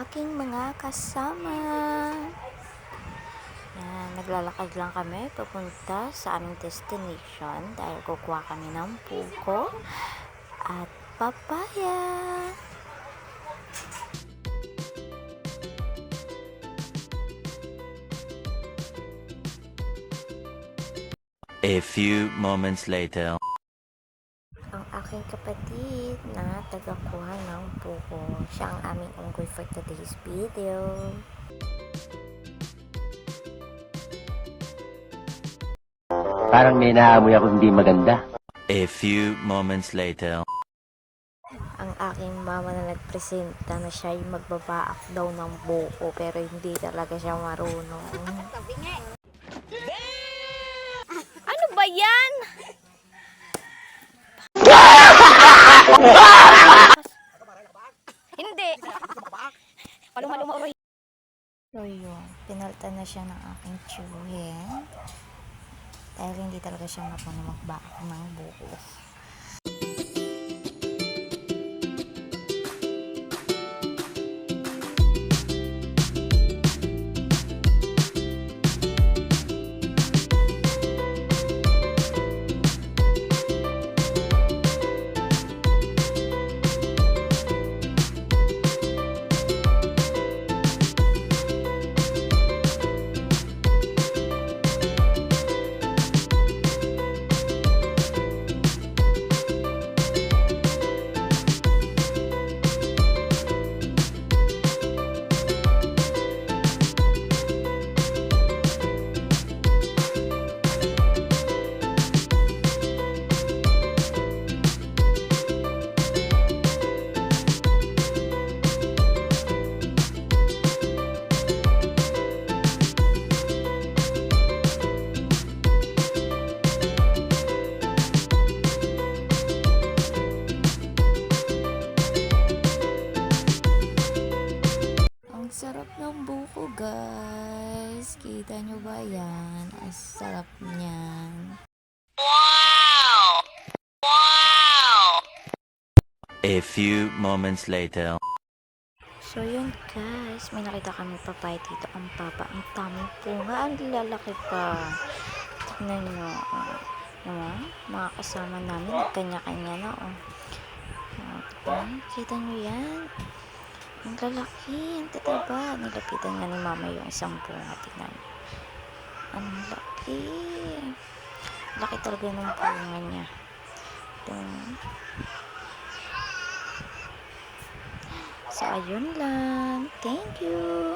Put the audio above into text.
aking mga kasama. Yan, naglalakad lang kami papunta sa aming destination dahil kukuha kami ng buko at papaya. A few moments later. Ang aking kapatid na tagakuha ng buko. Siya ang aming unggoy for today's video. Parang may naamoy ako hindi maganda. A few moments later. Ang aking mama na nagpresenta na siya yung magbabaak daw ng buko pero hindi talaga siya marunong. Ano ba yan? Hindi. Paluma-luma. So yun, pinalta na siya ng aking chewin. Dahil hindi talaga siya marunong magbaak ng buko. Ang sarap ng buko, guys. Kita nyo ba yan? Ang sarap niyan. A few moments later. So yun, guys. May nakita kami papaya dito. Ang papa. Ang tamang bunga. Ang lalaki pa. Tignan nyo. Mga kasama namin. Kanya-kanya na. Kita nyo yan. Ang lalaki, ang tataba. Nilapitan nga ni mama yung isang bunga. Tignan. Ang laki. Laki talaga ng bunga niya. Ito. So, ayun lang. Thank you.